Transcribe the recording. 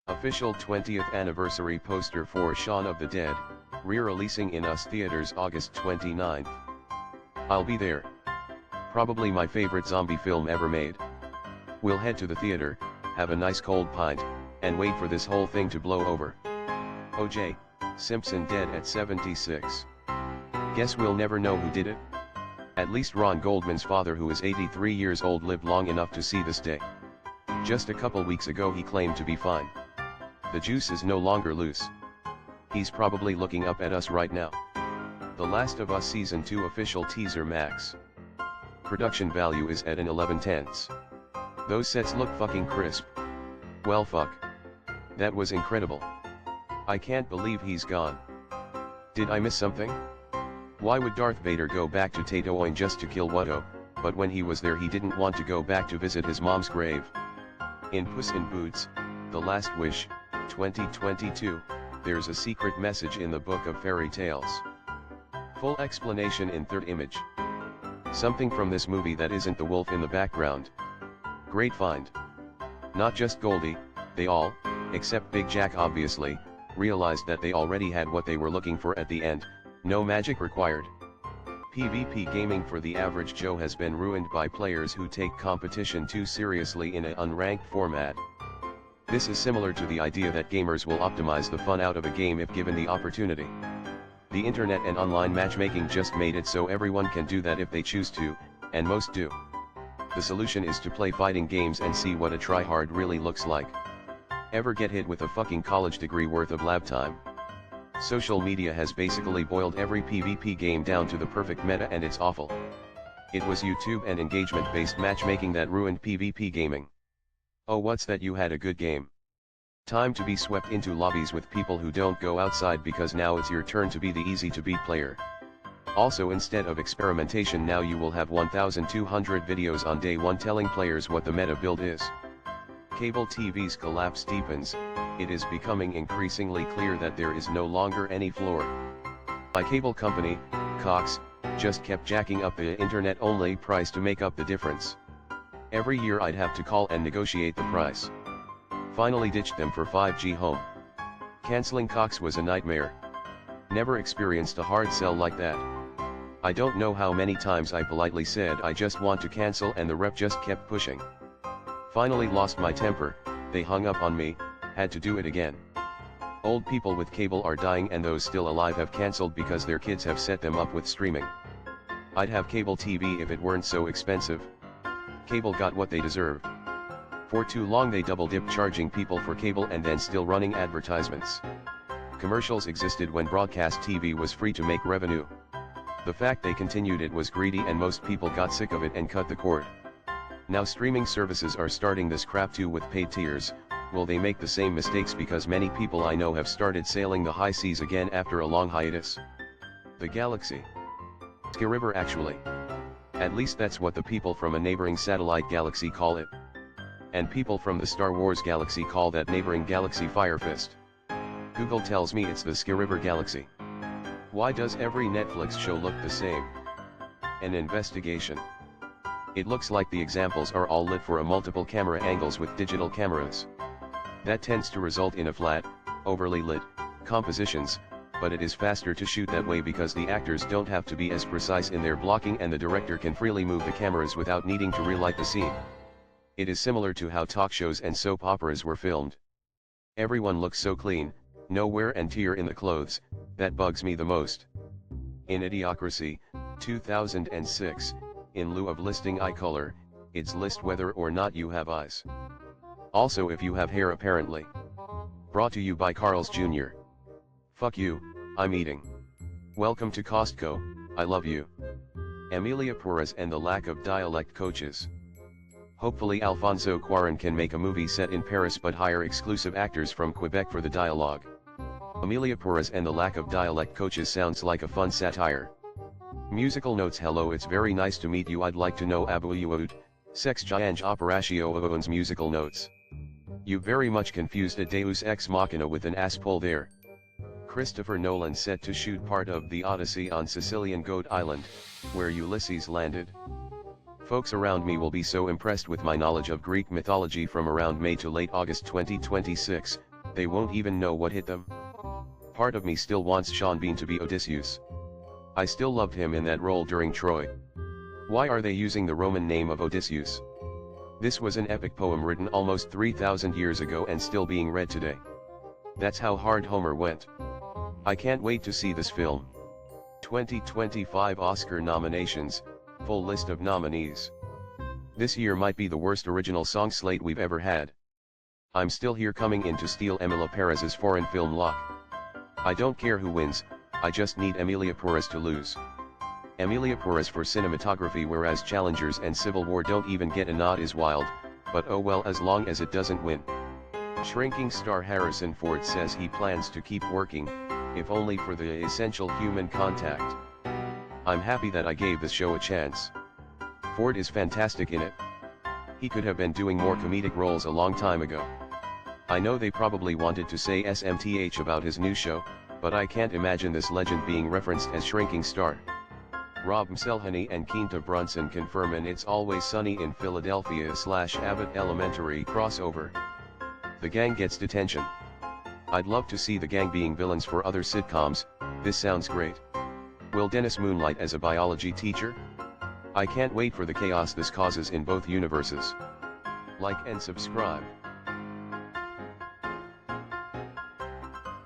Official 20th anniversary poster for Shaun of the Dead, re-releasing in US theaters August 29th. I'll be there. Probably my favorite zombie film ever made. We'll head to the theater, have a nice cold pint, and wait for this whole thing to blow over. O.J. Simpson dead at 76. Guess we'll never know who did it? At least Ron Goldman's father, who is 83 years old, lived long enough to see this day. Just a couple weeks ago he claimed to be fine. The juice is no longer loose. He's probably looking up at us right now. The Last of Us Season 2 official teaser max. Production value is at an 11/10. Those sets look fucking crisp. Well fuck. That was incredible. I can't believe he's gone. Did I miss something? Why would Darth Vader go back to Tatooine just to kill Watto, but when he was there he didn't want to go back to visit his mom's grave? In Puss in Boots, The Last Wish, 2022, there's a secret message in the Book of Fairy Tales. Full explanation in third image. Something from this movie that isn't the wolf in the background. Great find. Not just Goldie, they all, except Big Jack obviously, realized that they already had what they were looking for at the end, no magic required. PvP gaming for the average Joe has been ruined by players who take competition too seriously in an unranked format. This is similar to the idea that gamers will optimize the fun out of a game if given the opportunity. The internet and online matchmaking just made it so everyone can do that if they choose to, and most do. The solution is to play fighting games and see what a tryhard really looks like. Ever get hit with a fucking college degree worth of lab time? Social media has basically boiled every PvP game down to the perfect meta, and it's awful. It was YouTube and engagement-based matchmaking that ruined PvP gaming. Oh, what's that? You had a good game. Time to be swept into lobbies with people who don't go outside because now it's your turn to be the easy to beat player. Also, instead of experimentation, now you will have 1,200 videos on day one telling players what the meta build is. Cable TV's collapse deepens. It is becoming increasingly clear that there is no longer any floor. My cable company, Cox, just kept jacking up the internet-only price to make up the difference. Every year I'd have to call and negotiate the price. Finally ditched them for 5G home. Canceling Cox was a nightmare. Never experienced a hard sell like that. I don't know how many times I politely said I just want to cancel and the rep just kept pushing. Finally lost my temper, they hung up on me, had to do it again. Old people with cable are dying and those still alive have cancelled because their kids have set them up with streaming. I'd have cable TV if it weren't so expensive. Cable got what they deserved. For too long they double-dipped, charging people for cable and then still running advertisements. Commercials existed when broadcast TV was free to make revenue. The fact they continued it was greedy and most people got sick of it and cut the cord. Now streaming services are starting this crap too with paid tiers. Will they make the same mistakes? Because many people I know have started sailing the high seas again after a long hiatus. The galaxy. Ski River actually. At least that's what the people from a neighboring satellite galaxy call it. And people from the Star Wars galaxy call that neighboring galaxy Fire Fist. Google tells me it's the Ski River galaxy. Why does every Netflix show look the same? An investigation. It looks like the examples are all lit for a multiple camera angles with digital cameras. That tends to result in a flat, overly lit compositions, but it is faster to shoot that way because the actors don't have to be as precise in their blocking and the director can freely move the cameras without needing to relight the scene. It is similar to how talk shows and soap operas were filmed. Everyone looks so clean, no wear and tear in the clothes, that bugs me the most. In Idiocracy, 2006, in lieu of listing eye color, it's list whether or not you have eyes. Also if you have hair apparently. Brought to you by Carl's Jr. Fuck you, I'm eating. Welcome to Costco, I love you. Emilia Perez and the lack of dialect coaches. Hopefully Alfonso Cuarón can make a movie set in Paris but hire exclusive actors from Quebec for the dialogue. Emilia Perez and the lack of dialect coaches sounds like a fun satire. Musical notes. Hello, it's very nice to meet you. I'd like to know Abu Yuud, Sex Giange Operatio Oon's musical notes. You very much confused a Deus Ex Machina with an ass pull there. Christopher Nolan set to shoot part of the Odyssey on Sicilian Goat Island, where Ulysses landed. Folks around me will be so impressed with my knowledge of Greek mythology from around May to late August 2026, they won't even know what hit them. Part of me still wants Sean Bean to be Odysseus. I still loved him in that role during Troy. Why are they using the Roman name of Odysseus? This was an epic poem written almost 3,000 years ago and still being read today. That's how hard Homer went. I can't wait to see this film. 2025 Oscar nominations, full list of nominees. This year might be the worst original song slate we've ever had. I'm Still Here coming in to steal Emilia Perez's foreign film lock. I don't care who wins, I just need Emilia Perez to lose. Emilia Perez for cinematography, whereas Challengers and Civil War don't even get a nod, is wild, but oh well, as long as it doesn't win. Shrinking star Harrison Ford says he plans to keep working, if only for the essential human contact. I'm happy that I gave this show a chance. Ford is fantastic in it. He could have been doing more comedic roles a long time ago. I know they probably wanted to say SMTH about his new show, but I can't imagine this legend being referenced as shrinking star. Rob Mselhany and Quinta Brunson confirm an It's Always Sunny in Philadelphia / Abbott Elementary crossover. The gang gets detention. I'd love to see the gang being villains for other sitcoms, this sounds great. Will Dennis moonlight as a biology teacher? I can't wait for the chaos this causes in both universes. Like and subscribe.